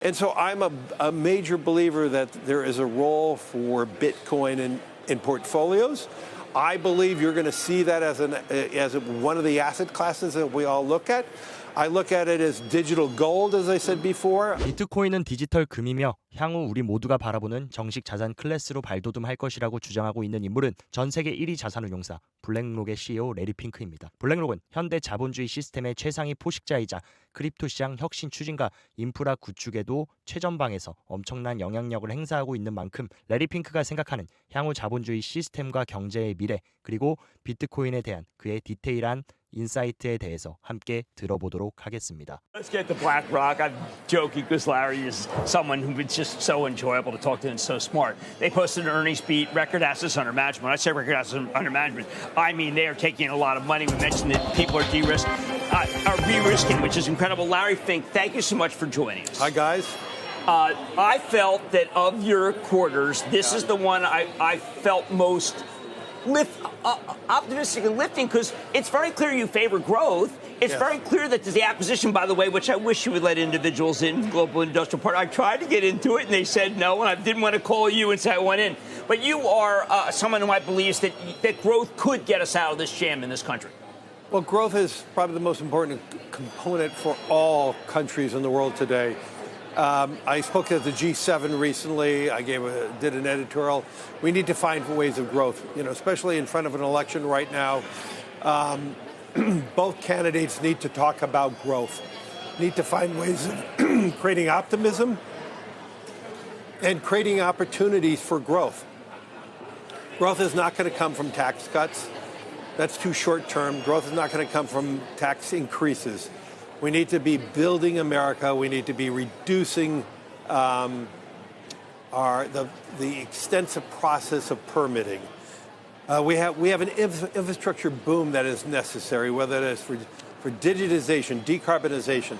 And so I'm a major believer that there is a role for Bitcoin in portfolios. I believe you're going to see that as one of the asset classes that we all look at. I look at it as digital gold, as I said before. 비트코인은 디지털 금이며 향후 우리 모두가 바라보는 정식 자산 클래스로 발돋움할 것이라고 주장하고 있는 인물은 전 세계 1위 자산운용사 블랙록의 CEO 레리 핑크입니다. 블랙록은 현대 자본주의 시스템의 최상위 포식자이자 크립토 시장 혁신 추진과 인프라 구축에도 최전방에서 엄청난 영향력을 행사하고 있는 만큼 레리 핑크가 생각하는 향후 자본주의 시스템과 경제의 미래 그리고 비트코인에 대한 그의 디테일한 인사이트에 대해서 함께 들어보도록 하겠습니다. Let's get to BlackRock. I'm joking because Larry is someone who was just so enjoyable to talk to and so smart. They posted an earnings beat, record assets under management. When I say record assets under management, I mean they are taking a lot of money. We mentioned that people are de-risking, which is incredible. Larry Fink, thank you so much for joining us. Hi, guys. I felt that of your quarters, this is the one I felt most optimistic and lifting because it's very clear you favor growth. It's very clear that the acquisition, by the way, which I wish you would let individuals in, Global Industrial Park. I tried to get into it, and they said no, and I didn't want to call you and say I went in. But you are someone who I believe that growth could get us out of this jam in this country. Well, growth is probably the most important component for all countries in the world today. I spoke at the G7 recently. I did an editorial. We need to find ways of growth, especially in front of an election right now. Both candidates need to talk about growth, need to find ways of creating optimism and creating opportunities for growth. Growth is not going to come from tax cuts. That's too short term. Growth is not going to come from tax increases. We need to be building America. We need to be reducing the extensive process of permitting. We have an infrastructure boom that is necessary, whether it is for digitization, decarbonization.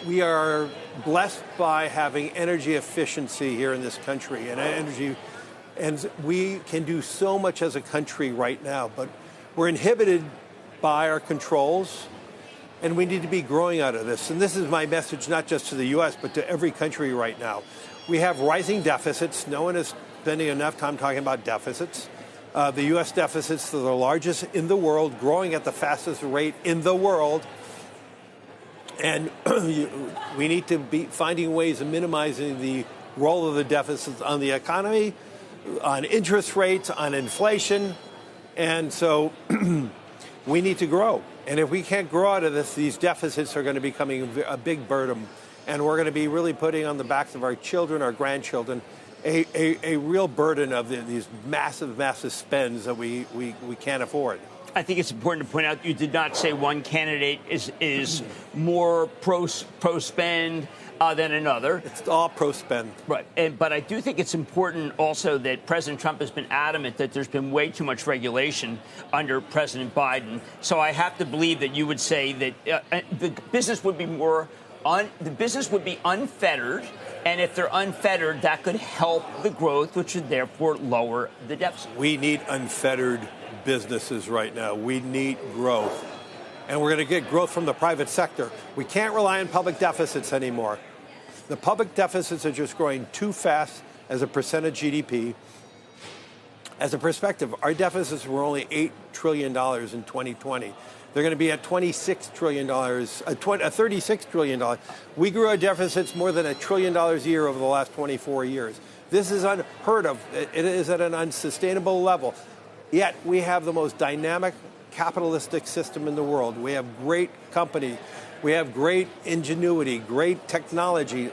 We are blessed by having energy efficiency here in this country, and we can do so much as a country right now, but we're inhibited by our controls. And we need to be growing out of this. And this is my message, not just to the U.S., but to every country right now. We have rising deficits. No one is spending enough time talking about deficits. The U.S. deficits are the largest in the world, growing at the fastest rate in the world. And we need to be finding ways of minimizing the role of the deficits on the economy, on interest rates, on inflation. And so we need to grow. And if we can't grow out of this, these deficits are going to be becoming a big burden. And we're going to be really putting on the backs of our children, our grandchildren, a real burden of these massive, massive spends that we can't afford. I think it's important to point out you did not say one candidate is more pro-spend than another. It's all pro-spend. Right. But I do think it's important also that President Trump has been adamant that there's been way too much regulation under President Biden. So I have to believe that you would say that the business would be unfettered. And if they're unfettered, that could help the growth, which would therefore lower the deficit. We need unfettered businesses right now. We need growth. And we're going to get growth from the private sector. We can't rely on public deficits anymore. The public deficits are just growing too fast as a percent of GDP. As a perspective, our deficits were only $8 trillion in 2020. They're going to be at $26 trillion, $36 trillion. We grew our deficits more than $1 trillion a year over the last 24 years. This is unheard of. It is at an unsustainable level. Yet we have the most dynamic capitalistic system in the world. We have great companies. We have great ingenuity, great technology.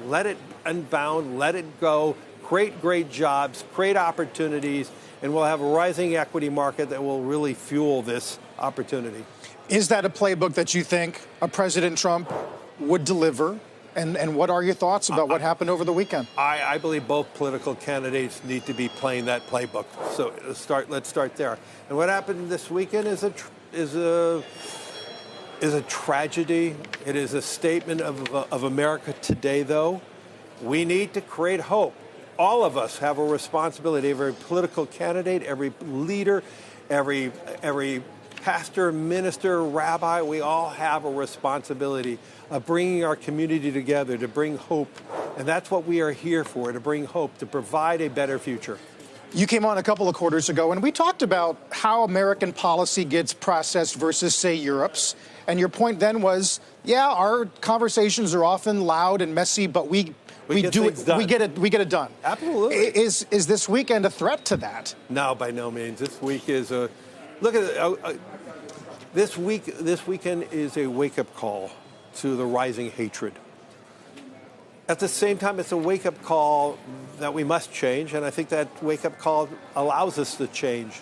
Let it unbound, let it go, create great jobs, create opportunities, and we'll have a rising equity market that will really fuel this opportunity. Is that a playbook that you think a President Trump would deliver? And what are your thoughts about what happened over the weekend? I believe both political candidates need to be playing that playbook. So let's start there. And what happened this weekend is a tragedy. It is a statement of America today, though. We need to create hope. All of us have a responsibility. Every political candidate, every leader, every pastor, minister, rabbi, we all have a responsibility of bringing our community together to bring hope. And that's what we are here for, to bring hope, to provide a better future. You came on a couple of quarters ago, and we talked about how American policy gets processed versus, say, Europe's. And your point then was, yeah, our conversations are often loud and messy, but we do it. We get it done. Absolutely. Is this weekend a threat to that? No, by no means. This week is a look at it. This weekend is a wake-up call to the rising hatred. At the same time, it's a wake-up call that we must change, and I think that wake-up call allows us to change.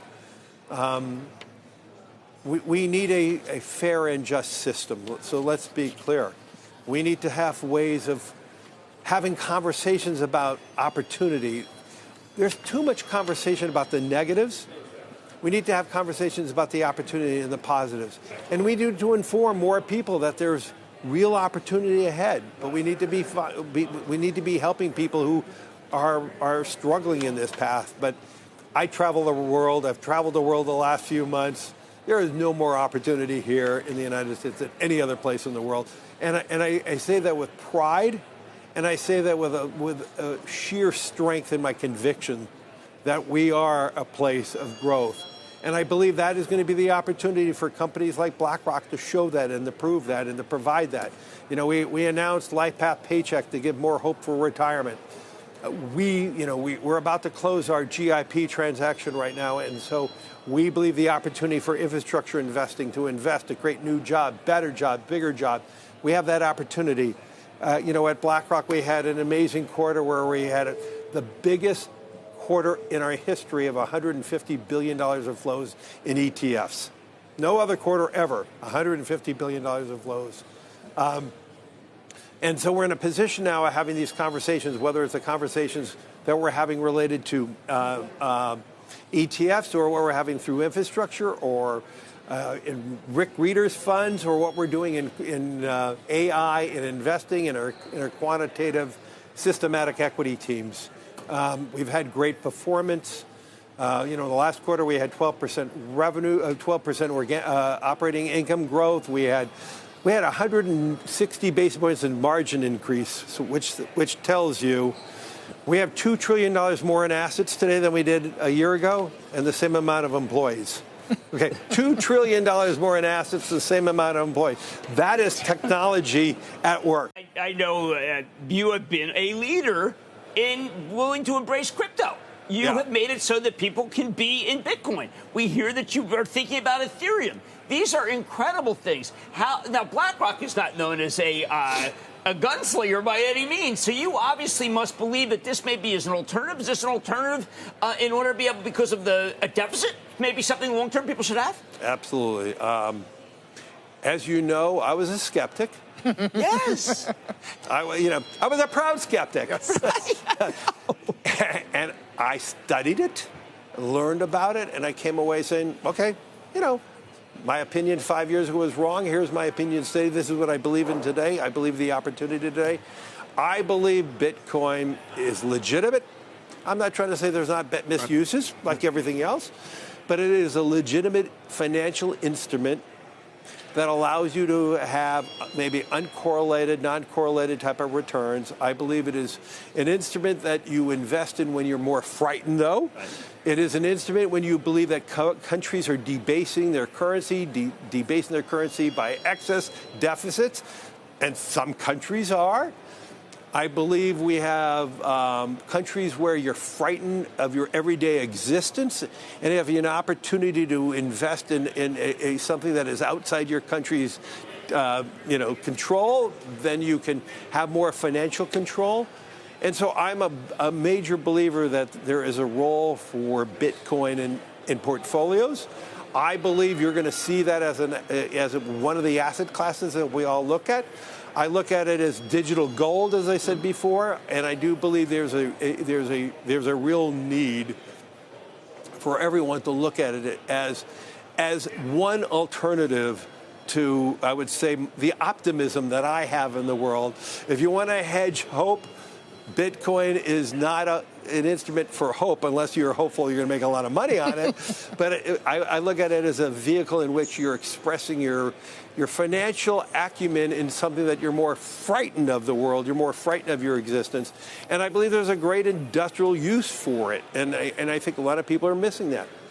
We need a fair and just system. So let's be clear. We need to have ways of having conversations about opportunity. There's too much conversation about the negatives. We need to have conversations about the opportunity and the positives. And we need to inform more people that there's real opportunity ahead. But we need to be helping people who are struggling in this path. But I travel the world. I've traveled the world the last few months. There is no more opportunity here in the United States than any other place in the world. And I say that with pride, and I say that with a sheer strength in my conviction that we are a place of growth. And I believe that is going to be the opportunity for companies like BlackRock to show that and to prove that and to provide that. You know, we announced LifePath Paycheck to give more hope for retirement. We're about to close our GIP transaction right now, and so we believe the opportunity for infrastructure investing to invest to create new job, better job, bigger job. We have that opportunity. At BlackRock, we had an amazing quarter where we had the biggest quarter in our history of $150 billion of flows in ETFs. No other quarter ever, $150 billion of flows. And so we're in a position now of having these conversations, whether it's the conversations that we're having related to ETFs or what we're having through infrastructure or in Rick Reader's funds or what we're doing in AI and investing in our quantitative systematic equity teams. We've had great performance. The last quarter we had 12% revenue, 12% operating income growth. We had 160 basis points in margin increase, which tells you we have $2 trillion more in assets today than we did a year ago, and the same amount of employees. Okay, $2 trillion more in assets, the same amount of employees. That is technology at work. I know you have been a leader in willing to embrace crypto. You have made it so that people can be in Bitcoin. We hear that you are thinking about Ethereum. These are incredible things. Now, BlackRock is not known as a gunslinger by any means, so you obviously must believe that this may be as an alternative. Is this an alternative in order to be able, because of a deficit, maybe something long-term people should have? Absolutely. As you know, I was a skeptic. Yes. I was a proud skeptic. And I studied it, learned about it, and I came away saying, okay, my opinion 5 years ago was wrong. Here's my opinion today. This is what I believe in today. I believe the opportunity today. I believe Bitcoin is legitimate. I'm not trying to say there's not misuses like everything else, but it is a legitimate financial instrument that allows you to have maybe uncorrelated, non-correlated type of returns. I believe it is an instrument that you invest in when you're more frightened, though. Right. It is an instrument when you believe that countries are debasing their currency, debasing their currency by excess deficits, and some countries are. I believe we have countries where you're frightened of your everyday existence, and if you have an opportunity to invest in something that is outside your country's control, then you can have more financial control. And so I'm a major believer that there is a role for Bitcoin in portfolios. I believe you're going to see that as one of the asset classes that we all look at. I look at it as digital gold, as I said before, and I do believe there's a real need for everyone to look at it as one alternative to, I would say, the optimism that I have in the world. If you want to hedge hope, Bitcoin is not an instrument for hope unless you're hopeful you're going to make a lot of money on it. But I look at it as a vehicle in which you're expressing your financial acumen in something that you're more frightened of the world, you're more frightened of your existence. And I believe there's a great industrial use for it. And I think a lot of people are missing that.